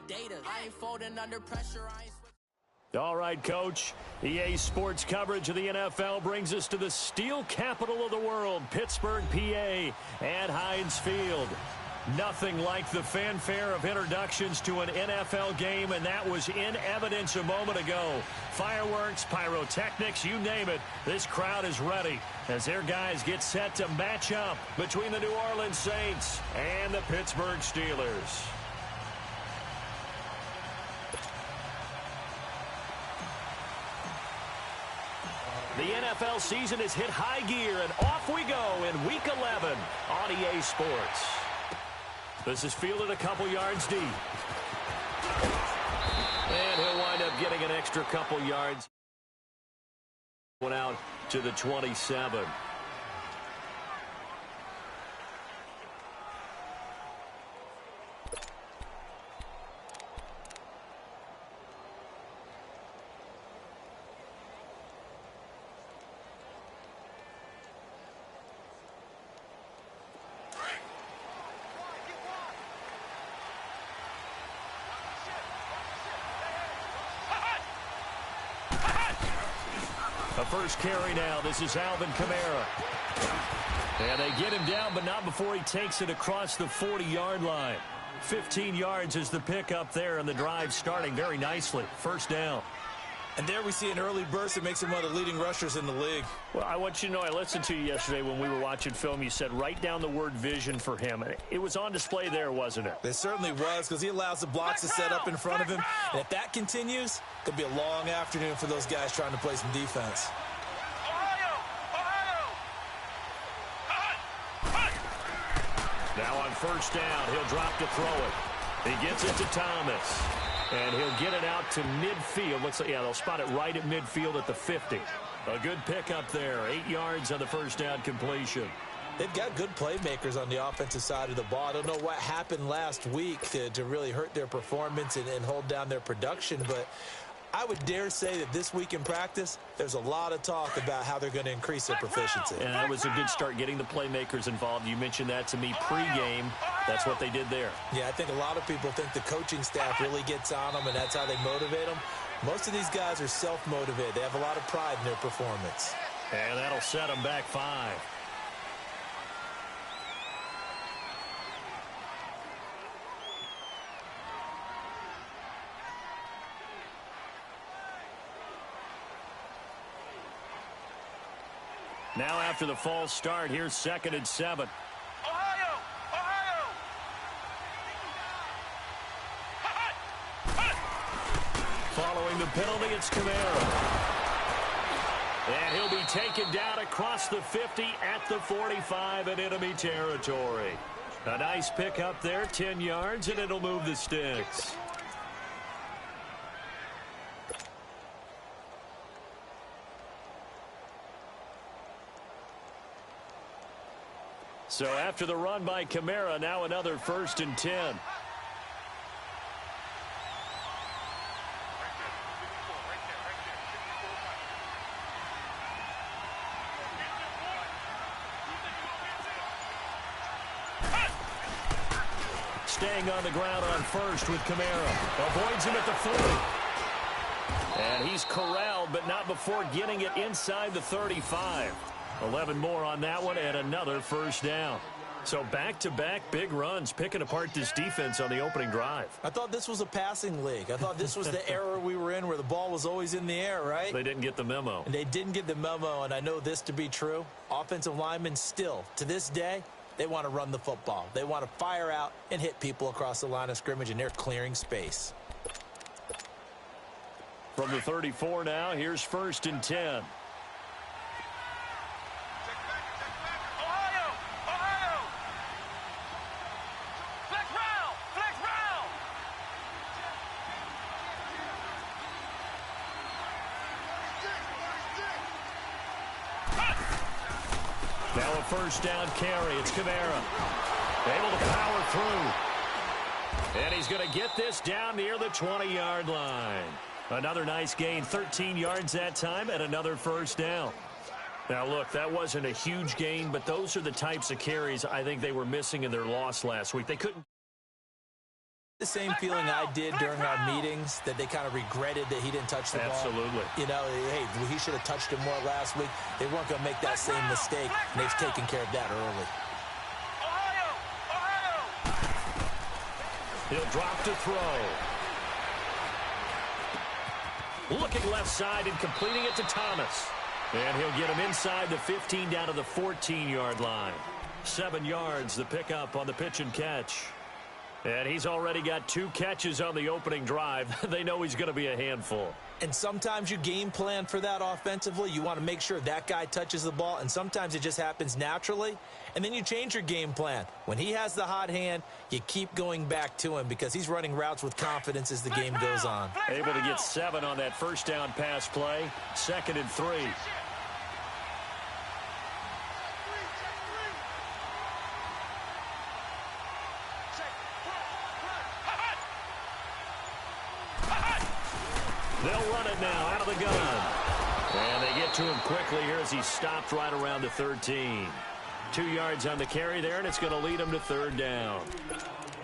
data. I ain't folding under pressure. I ain't All right, Coach. EA Sports coverage of the NFL brings us to the steel capital of the world, Pittsburgh, PA, at Heinz Field. Nothing like the fanfare of introductions to an NFL game, and that was in evidence a moment ago. Fireworks, pyrotechnics, you name it. This crowd is ready as their guys get set to match up between the New Orleans Saints and the Pittsburgh Steelers. The NFL season has hit high gear, and off we go in Week 11 on EA Sports. This is fielded a couple yards deep. And he'll wind up getting an extra couple yards. Went out to the 27. The first carry now. This is Alvin Kamara. And they get him down, but not before he takes it across the 40-yard line. 15 yards is the pickup there, and the drive starting very nicely. First down. And there we see an early burst that makes him one of the leading rushers in the league. Well, I want you to know, I listened to you yesterday when we were watching film. You said write down the word vision for him. It was on display there, wasn't it? It certainly was, because he allows the blocks to set up in front of him. And if that continues, it could be a long afternoon for those guys trying to play some defense. Now on first down, he'll drop to throw it. He gets it to Thomas. And he'll get it out to midfield. Looks like, yeah, they'll spot it right at midfield at the 50. A good pickup there. 8 yards on the first down completion. They've got good playmakers on the offensive side of the ball. I don't know what happened last week to really hurt their performance and hold down their production, but I would dare say that this week in practice, there's a lot of talk about how they're going to increase their proficiency. And that was a good start, getting the playmakers involved. You mentioned that to me pregame. That's what they did there. Yeah, I think a lot of people think the coaching staff really gets on them, and that's how they motivate them. Most of these guys are self-motivated. They have a lot of pride in their performance. And that'll set them back 5. Now after the false start, here's 2nd and 7. Following the penalty, it's Kamara. And he'll be taken down across the 50 at the 45 in enemy territory. A nice pickup there, 10 yards, and it'll move the sticks. So after the run by Kamara, now another 1st and 10. Staying on the ground on first with Kamara. Avoids him at the 40. And he's corralled, but not before getting it inside the 35. 11 more on that one, and another first down. So back-to-back big runs, picking apart this defense on the opening drive. I thought this was a passing league. I thought this was the era we were in where the ball was always in the air, right? They didn't get the memo. And they didn't get the memo, and I know this to be true. Offensive linemen still, to this day, they want to run the football. They want to fire out and hit people across the line of scrimmage, and they're clearing space. From the 34 now, here's 1st and 10. Now a first down carry. It's Kamara. Able to power through. And he's going to get this down near the 20-yard line. Another nice gain, 13 yards that time, and another first down. Now, look, that wasn't a huge gain, but those are the types of carries I think they were missing in their loss last week. They couldn't The same feeling I did during our meetings, that they kind of regretted that he didn't touch the ball. Absolutely. You know, hey, he should have touched it more last week. They weren't going to make that same mistake, and they've taken care of that early. He'll drop to throw. Looking left side and completing it to Thomas. And he'll get him inside the 15 down to the 14-yard line. 7 yards, the pickup on the pitch and catch. And he's already got 2 catches on the opening drive. They know he's going to be a handful. And sometimes you game plan for that offensively. You want to make sure that guy touches the ball, and sometimes it just happens naturally. And then you change your game plan. When he has the hot hand, you keep going back to him because he's running routes with confidence as the game goes on. Able to get 7 on that first down pass play. 2nd and 3. They'll run it now out of the gun. And they get to him quickly here as he stopped right around the 13. 2 yards on the carry there, and it's going to lead him to 3rd down.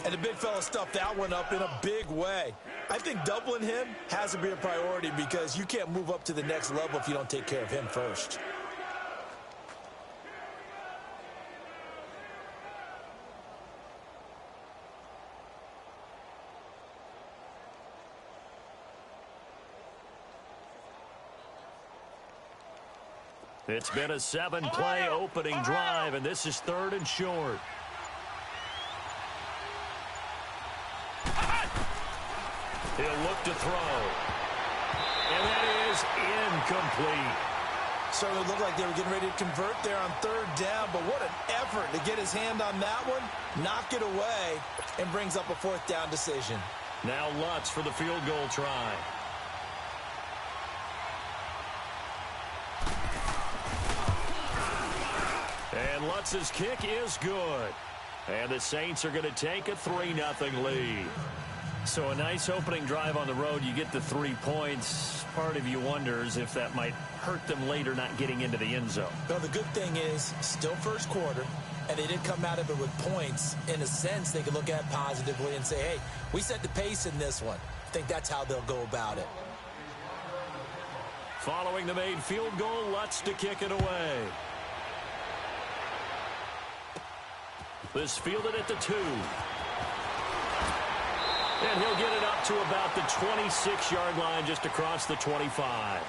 And the big fella stuffed that one up in a big way. I think doubling him has to be a priority because you can't move up to the next level if you don't take care of him first. It's been a 7-play opening drive, and this is 3rd and short. He'll look to throw. And that is incomplete. Certainly looked like they were getting ready to convert there on 3rd down, but what an effort to get his hand on that one, knock it away, and brings up a 4th down decision. Now Lutz for the field goal try. And Lutz's kick is good. And the Saints are going to take a 3-0 lead. So a nice opening drive on the road. You get the 3 points. Part of you wonders if that might hurt them later not getting into the end zone. Well, the good thing is still first quarter, and they did come out of it with points. In a sense, they could look at it positively and say, hey, we set the pace in this one. I think that's how they'll go about it. Following the made field goal, Lutz to kick it away. This fielded at the 2. And he'll get it up to about the 26-yard line, just across the 25.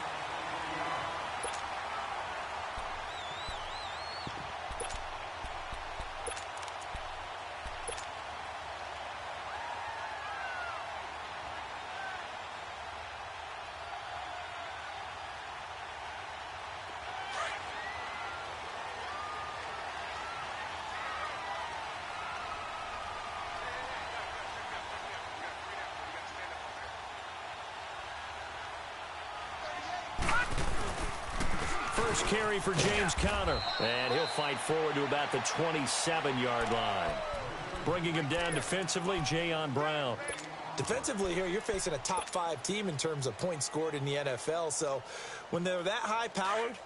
First carry for James Conner, and he'll fight forward to about the 27-yard line. Bringing him down defensively, Jayon Brown. Defensively here, you're facing a top 5 team in terms of points scored in the NFL, so when they're that high-powered,